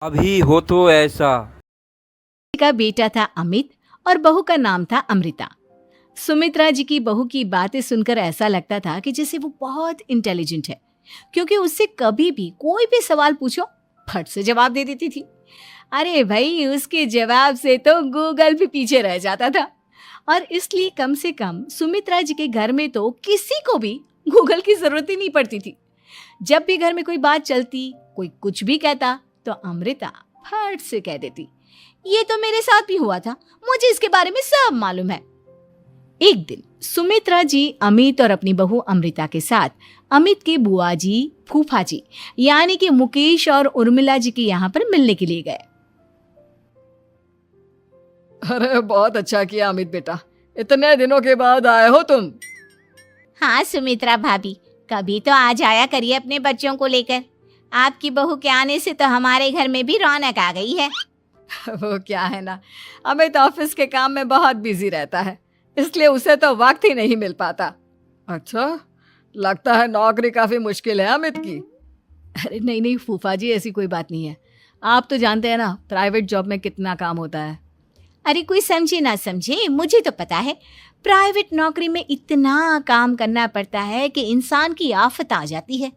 अभी हो तो ऐसा। का बेटा था अमित और बहू का नाम था अमृता। सुमित्रा जी की बहू की बातें सुनकर ऐसा लगता था कि जैसे वो बहुत इंटेलिजेंट है, क्योंकि उससे कभी भी कोई भी सवाल पूछो फट से जवाब दे देती थी। अरे भाई, उसके जवाब से तो गूगल भी पीछे रह जाता था। और इसलिए कम से कम सुमित्रा जी के घर में तो किसी को भी गूगल की जरूरत ही नहीं पड़ती थी। जब भी घर में कोई बात चलती, कोई कुछ भी कहता, तो अमृता फट से कह देती, ये तो मेरे साथ भी हुआ था, मुझे इसके बारे में सब मालूम है। एक दिन सुमित्रा जी अमित और अपनी बहू अमृता के साथ अमित के बुआ जी, फूफा जी यानी कि मुकेश और उर्मिला जी के यहाँ पर मिलने के लिए गए। अरे बहुत अच्छा किया अमित बेटा, इतने दिनों के बाद आए हो तुम। हाँ सुमित्रा भाभी, कभी तो आ जाया करिए अपने बच्चों को लेकर। आपकी बहू के आने से तो हमारे घर में भी रौनक आ गई है। वो क्या है ना, अमित ऑफिस के काम में बहुत बिजी रहता है, इसलिए उसे तो वक्त ही नहीं मिल पाता। अच्छा, लगता है नौकरी काफी मुश्किल है अमित की। अरे नहीं नहीं फूफा जी, ऐसी कोई बात नहीं है। आप तो जानते हैं ना प्राइवेट जॉब में कितना काम होता है। अरे कोई समझे ना समझे, मुझे तो पता है प्राइवेट नौकरी में इतना काम करना पड़ता है कि इंसान की आफत आ जाती है।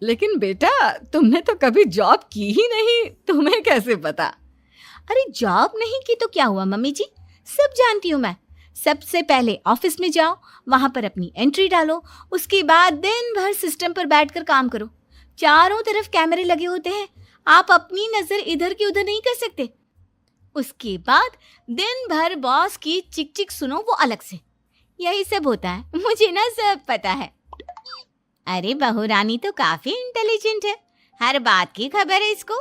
लेकिन बेटा, तुमने तो कभी जॉब की ही नहीं, तुम्हें कैसे पता? अरे जॉब नहीं की तो क्या हुआ मम्मी जी, सब जानती हूँ मैं। सबसे पहले ऑफिस में जाओ, वहां पर अपनी एंट्री डालो, उसके बाद दिन भर सिस्टम पर बैठकर काम करो। चारों तरफ कैमरे लगे होते हैं, आप अपनी नजर इधर की उधर नहीं कर सकते। उसके बाद दिन भर बॉस की चिक चिक सुनो, वो अलग से। यही सब होता है, मुझे ना सब पता है। अरे बहू रानी तो काफी इंटेलिजेंट है, हर बात की खबर है इसको।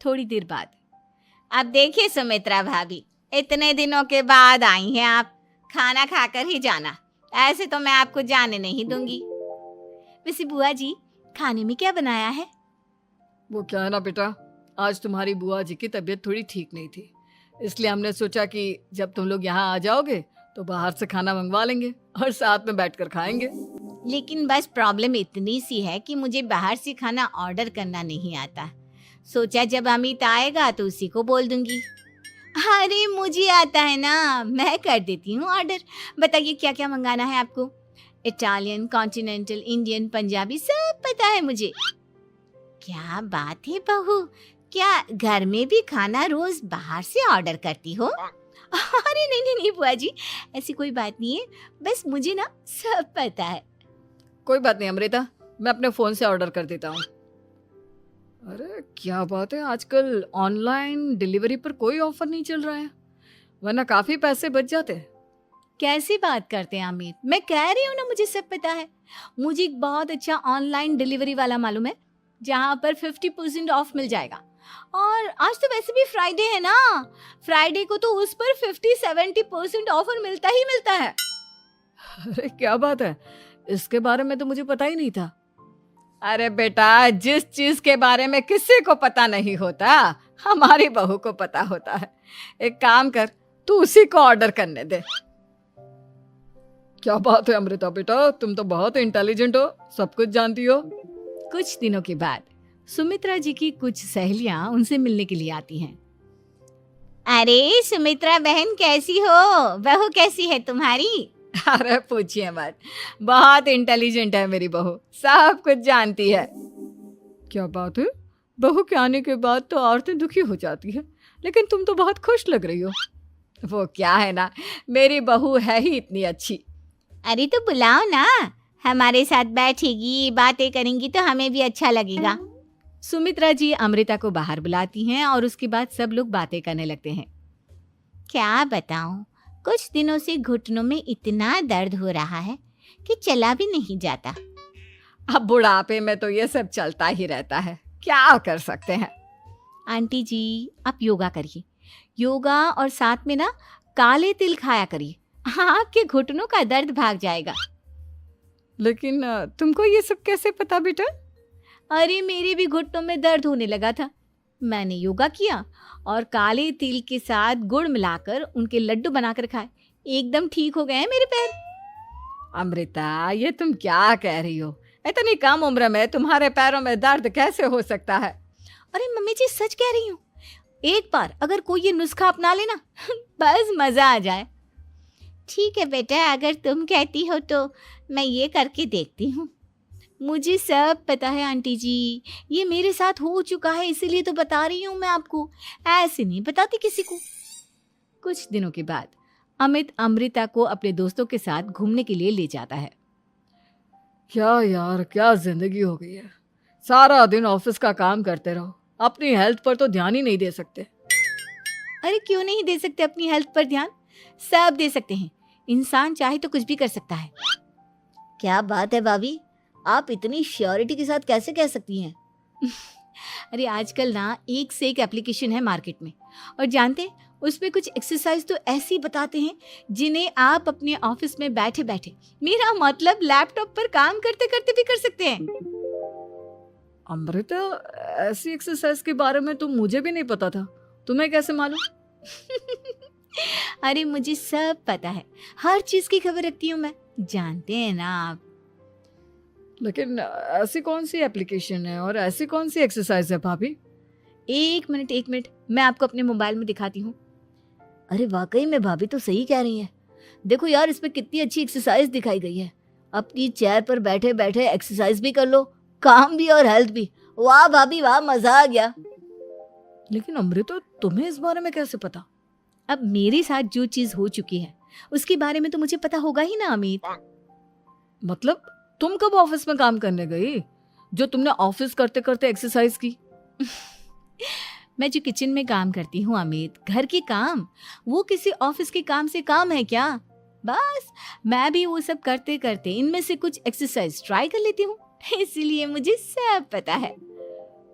थोड़ी देर बाद, अब देखिए सुमित्रा भाभी, इतने दिनों के बाद आई हैं आप, खाना खाकर ही जाना, ऐसे तो मैं आपको जाने नहीं दूंगी। वैसे बुआ जी, खाने में क्या बनाया है? वो क्या है ना बेटा, आज तुम्हारी बुआ जी की तबीयत थोड़ी ठीक नहीं थी, इसलिए हमने सोचा कि जब तुम लोग यहाँ आ जाओगे तो बाहर से खाना मंगवा लेंगे और साथ में बैठकर खाएंगे। लेकिन बस प्रॉब्लम इतनी सी है कि मुझे बाहर से खाना ऑर्डर करना नहीं आता। सोचा जब अमित आएगा तो उसी को बोल दूंगी। अरे मुझे आता है ना, मैं कर देती हूँ ऑर्डर। बताइए क्या क्या मंगाना है आपको? इटालियन, कॉन्टिनेंटल, इंडियन, पंजाबी, सब पता है मुझे। क्या बात है बहू, क्या घर में भी खाना रोज बाहर से ऑर्डर करती हो? अरे नहीं नहीं नहीं बुआ जी, ऐसी कोई बात नहीं है, बस मुझे ना सब पता है। कोई बात नहीं अमृता, मैं अपने फोन से ऑर्डर कर देता हूँ। अरे क्या बात है, आजकल ऑनलाइन डिलीवरी पर कोई ऑफर नहीं चल रहा है, वरना काफी पैसे बच जाते हैं। कैसी बात करते हैं अमित, मैं कह रही हूँ ना मुझे सब पता है। मुझे एक बहुत अच्छा ऑनलाइन डिलीवरी वाला मालूम है, जहाँ पर 50% ऑफ मिल जाएगा। और आज तो वैसे भी फ्राइडे है ना, फ्राइडे को तो उस पर 50-70% ऑफर मिलता ही मिलता है। अरे क्या बात है, इसके बारे में तो मुझे पता ही नहीं था। अरे बेटा, जिस चीज के बारे में किसी को पता नहीं होता, हमारी बहू को पता होता है। एक काम कर, तू उसी को ऑर्डर करने दे। क्या बात है अमृता बेटा, तुम तो बहुत इंटेलिजेंट हो, सब कुछ जानती हो। कुछ दिनों के बाद सुमित्रा जी की कुछ सहेलियां उनसे मिलने के लिए आती हैं। अरे सुमित्रा बहन कैसी हो, बहू कैसी है तुम्हारी? अरे पूछिए मत, बहुत इंटेलिजेंट है मेरी बहू, सब कुछ जानती है। क्या बात है, बहू के आने के बाद तो औरतें दुखी हो जाती है, लेकिन तुम तो बहुत खुश लग रही हो। वो क्या है ना, मेरी बहू है ही इतनी अच्छी। अरे तो बुलाओ ना, हमारे साथ बैठेगी, बातें करेंगी तो हमें भी अच्छा लगेगा। सुमित्रा जी अमृता को बाहर बुलाती हैं और उसके बाद सब लोग बातें करने लगते हैं। क्या बताऊं, कुछ दिनों से घुटनों में इतना दर्द हो रहा है कि चला भी नहीं जाता। अब बुढ़ापे में तो ये सब चलता ही रहता है, क्या कर सकते हैं। आंटी जी, आप योगा करिए, योगा और साथ में ना काले तिल खाया करिए, आपके घुटनों का दर्द भाग जाएगा। लेकिन तुमको ये सब कैसे पता बेटा? अरे मेरे भी घुटनों में दर्द होने लगा था, मैंने योगा किया और काले तिल के साथ गुड़ मिलाकर उनके लड्डू बनाकर खाए, एकदम ठीक हो गए हैं मेरे पैर। अमृता, ये तुम क्या कह रही हो? इतनी कम उम्र में तुम्हारे पैरों में दर्द कैसे हो सकता है? अरे मम्मी जी सच कह रही हूँ, एक बार अगर कोई ये नुस्खा अपना लेना बस मजा आ जाए। ठीक है बेटा, अगर तुम कहती हो तो मैं ये करके देखती हूँ। मुझे सब पता है आंटी जी, ये मेरे साथ हो चुका है, इसीलिए तो बता रही हूँ मैं आपको, ऐसे नहीं बताती किसी को। कुछ दिनों के बाद अमित अमृता को अपने दोस्तों के साथ घूमने के लिए ले जाता है। क्या यार, क्या जिंदगी हो गई है। सारा दिन ऑफिस का काम करते रहो, अपनी हेल्थ पर तो ध्यान ही नहीं दे सकते। अरे क्यों नहीं दे सकते अपनी हेल्थ पर ध्यान, सब दे सकते हैं। इंसान चाहे तो कुछ भी कर सकता है। क्या बात है भाभी, आप इतनी श्योरिटी के साथ कैसे कह सकती हैं? अरे आजकल ना एक से एक एप्लीकेशन है मार्केट में, और जानते हैं उसमें कुछ एक्सरसाइज तो ऐसी बताते हैं जिन्हें आप अपने ऑफिस में बैठे बैठे, मेरा मतलब लैपटॉप पर काम करते करते भी कर सकते हैं। अमृता, ऐसी एक्सरसाइज के बारे में तो मुझे भी नहीं पता था, तुम्हें कैसे मालूम? अरे मुझे सब पता है, हर चीज की खबर रखती हूँ मैं, जानते हैं ना आप। लेकिन ऐसी कौन सी एप्लीकेशन है और ऐसी कौन सी एक्सरसाइज है भाभी? एक मिनट, मैं आपको अपने मोबाइल में दिखाती हूँ। अरे वाकई में भाभी तो सही कह रही हैं। देखो यार, इसमें कितनी अच्छी एक्सरसाइज दिखाई गई है। अपनी चेयर पर बैठे बैठे एक्सरसाइज भी कर लो, काम भी और हेल्थ भी। वाह भाभी वाह, मजा आ गया। लेकिन अमृता, तुम्हें इस बारे में कैसे पता? अब मेरे साथ जो चीज हो चुकी है उसके बारे में तो मुझे पता होगा ही ना अमित। मतलब तुम कब ऑफिस में काम करने गई जो तुमने ऑफिस करते करते एक्सरसाइज की? मैं जो किचन में काम करती हूँ अमित, घर के काम, वो किसी ऑफिस के काम से काम है क्या? बस मैं भी वो सब करते करते इनमें से कुछ एक्सरसाइज ट्राई कर लेती हूँ, इसीलिए मुझे सब पता है।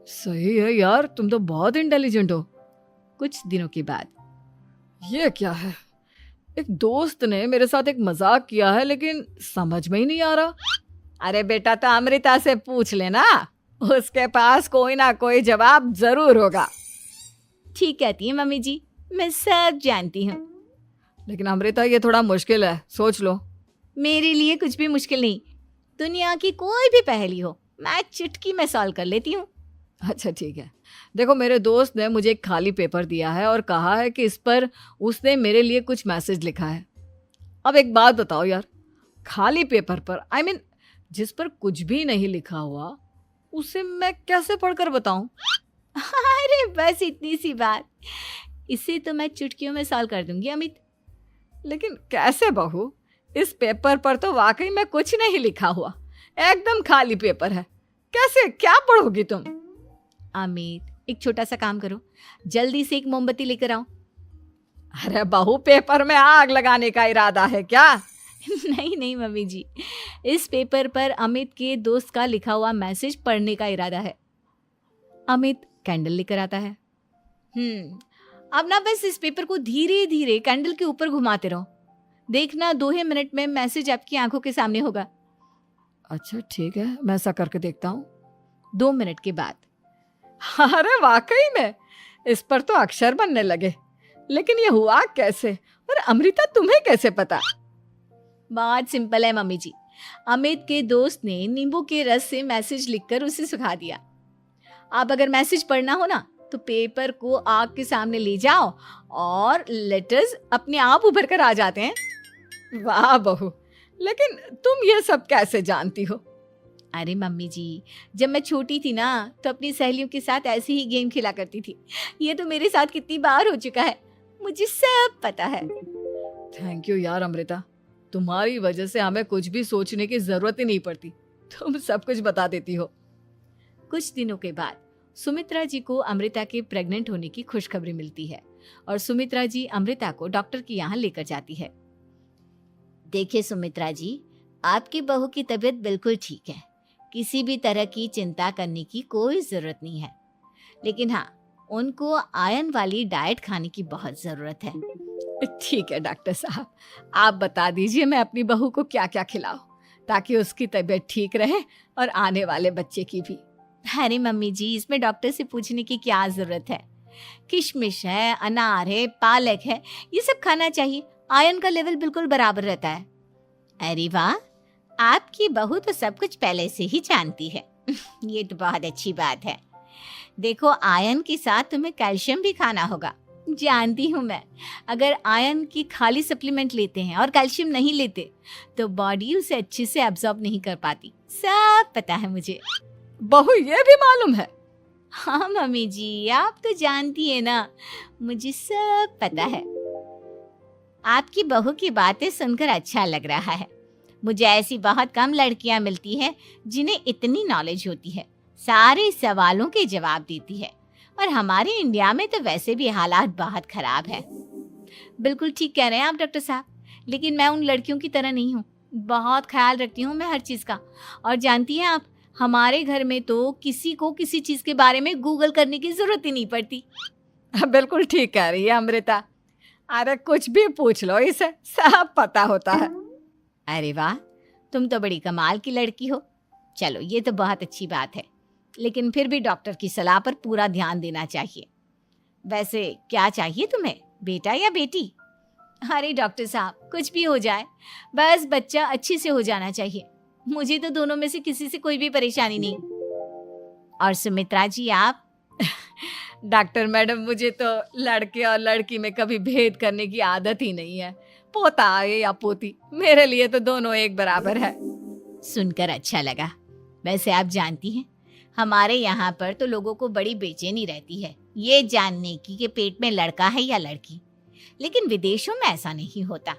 सही है यार, तुम तो बहुत इंटेलिजेंट हो। कुछ दिनों के बाद, ये क्या है, एक दोस्त ने मेरे साथ एक मजाक किया है लेकिन समझ में ही नहीं आ रहा। अरे बेटा, तो अमृता से पूछ लेना, उसके पास कोई ना कोई जवाब जरूर होगा। ठीक कहती है मम्मी जी, मैं सब जानती हूँ। लेकिन अमृता, ये थोड़ा मुश्किल है, सोच लो। मेरे लिए कुछ भी मुश्किल नहीं, दुनिया की कोई भी पहेली हो मैं चुटकी में सॉल्व कर लेती हूँ। अच्छा ठीक है, देखो मेरे दोस्त ने मुझे एक खाली पेपर दिया है और कहा है कि इस पर उसने मेरे लिए कुछ मैसेज लिखा है। अब एक बात बताओ यार, खाली पेपर पर, आई मीन जिस पर कुछ भी नहीं लिखा हुआ, उसे मैं कैसे पढ़कर बताऊं? अरे बस इतनी सी बात, इसे तो मैं चुटकियों में सॉल्व कर दूंगी अमित। लेकिन कैसे बहू, इस पेपर पर तो वाकई में कुछ नहीं लिखा हुआ, एकदम खाली पेपर है, कैसे, क्या पढ़ोगी तुम? अमित, एक छोटा सा काम करो, जल्दी से एक मोमबत्ती लेकर आओ। अरे बहू, पेपर में आग लगाने का इरादा है क्या? नहीं मम्मी जी, इस पेपर पर अमित के दोस्त का लिखा हुआ मैसेज पढ़ने का इरादा है। अमित कैंडल लेकर आता है। अब ना बस इस पेपर को धीरे धीरे कैंडल के ऊपर घुमाते रहो, देखना 2 ही मिनट में मैसेज आपकी आंखों के सामने होगा। अच्छा ठीक है, मैं ऐसा करके देखता हूँ। 2 मिनट के बाद, अरे वाकई में इस पर तो अक्षर बनने लगे, लेकिन ये हुआ कैसे? और अमृता, तुम्हें कैसे पता? बहुत सिंपल है मम्मी जी, अमित के दोस्त ने नींबू के रस से मैसेज लिखकर उसे सुखा दिया। आप अगर मैसेज पढ़ना हो ना तो पेपर को आग के सामने ले जाओ और लेटर्स अपने आप उभर कर आ जाते हैं। वाह बहू, लेकिन तुम ये सब कैसे जानती हो? अरे मम्मी जी, जब मैं छोटी थी ना तो अपनी सहेलियों के साथ ऐसे ही गेम खेला करती थी। ये तो मेरे साथ कितनी बार हो चुका है, मुझे सब पता है। थैंक यू यार अमृता, तुम्हारी वजह से हमें कुछ भी सोचने की जरूरत ही नहीं पड़ती, तुम सब कुछ बता देती हो। कुछ दिनों के बाद सुमित्रा जी को अमृता के प्रेग्नेंट होने की खुशखबरी मिलती है और सुमित्रा जी अमृता को डॉक्टर के यहाँ लेकर जाती है। देखिए सुमित्रा जी, आपकी बहू की तबीयत बिल्कुल ठीक है, किसी भी तरह की चिंता करने की कोई जरूरत नहीं है। लेकिन हाँ, उनको आयरन वाली डाइट खाने की बहुत जरूरत है। ठीक है डॉक्टर साहब, आप बता दीजिए मैं अपनी बहू को क्या क्या खिलाऊं ताकि उसकी तबीयत ठीक रहे और आने वाले बच्चे की भी। अरे मम्मी जी, इसमें डॉक्टर से पूछने की क्या जरूरत है, किशमिश है, अनार है, पालक है, ये सब खाना चाहिए, आयरन का लेवल बिल्कुल बराबर रहता है। अरे वाह, आपकी बहू तो सब कुछ पहले से ही जानती है। ये तो बहुत अच्छी बात है। देखो, आयरन के साथ तुम्हें कैल्शियम भी खाना होगा। जानती हूँ मैं, अगर आयरन की खाली सप्लीमेंट लेते हैं और कैल्शियम नहीं लेते तो बॉडी उसे अच्छे से एब्जॉर्ब नहीं कर पाती। सब पता है मुझे। बहू ये भी मालूम है? हाँ मम्मी जी, आप तो जानती है ना, मुझे सब पता है। आपकी बहू की बातें सुनकर अच्छा लग रहा है। मुझे ऐसी बहुत कम लड़कियां मिलती हैं जिन्हें इतनी नॉलेज होती है, सारे सवालों के जवाब देती है। और हमारे इंडिया में तो वैसे भी हालात बहुत खराब है। बिल्कुल ठीक कह रहे हैं आप डॉक्टर साहब, लेकिन मैं उन लड़कियों की तरह नहीं हूँ। बहुत ख्याल रखती हूँ मैं हर चीज़ का। और जानती हैं आप, हमारे घर में तो किसी को किसी चीज़ के बारे में गूगल करने की ज़रूरत ही नहीं पड़ती। बिल्कुल ठीक कह रही है अमृता। अरे कुछ भी पूछ लो, इसे सब पता होता है। अरे वाह, तुम तो बड़ी कमाल की लड़की हो। चलो, ये तो बहुत अच्छी बात है, लेकिन फिर भी डॉक्टर की सलाह पर पूरा ध्यान देना चाहिए। वैसे क्या चाहिए तुम्हें, बेटा या बेटी? अरे डॉक्टर साहब, कुछ भी हो जाए, बस बच्चा अच्छे से हो जाना चाहिए। मुझे तो दोनों में से किसी से कोई भी परेशानी नहीं। और सुमित्रा जी, आप? डॉक्टर मैडम, मुझे तो लड़के और लड़की में कभी भेद करने की आदत ही नहीं है। पोता आए या पोती, मेरे लिए तो दोनों एक बराबर है। सुनकर अच्छा लगा। वैसे आप जानती हैं, हमारे यहाँ पर तो लोगों को बड़ी बेचैनी रहती है ये जानने की कि पेट में लड़का है या लड़की, लेकिन विदेशों में ऐसा नहीं होता।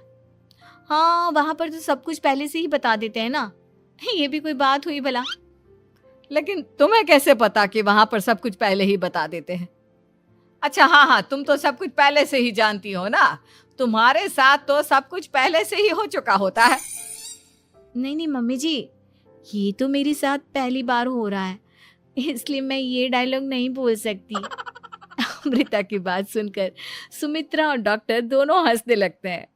हाँ, वहाँ पर तो सब कुछ पहले से ही बता देते हैं ना। ये भी कोई बात हुई भला? लेकिन तुम्हें कैसे पता कि वहां पर सब कुछ पहले ही बता देते हैं? अच्छा, हाँ, तुम तो सब कुछ पहले से ही जानती हो ना। तुम्हारे साथ तो सब कुछ पहले से ही हो चुका होता है। नहीं मम्मी जी, ये तो मेरे साथ पहली बार हो रहा है, इसलिए मैं ये डायलॉग नहीं बोल सकती। अमृता की बात सुनकर सुमित्रा और डॉक्टर दोनों हंसने लगते हैं।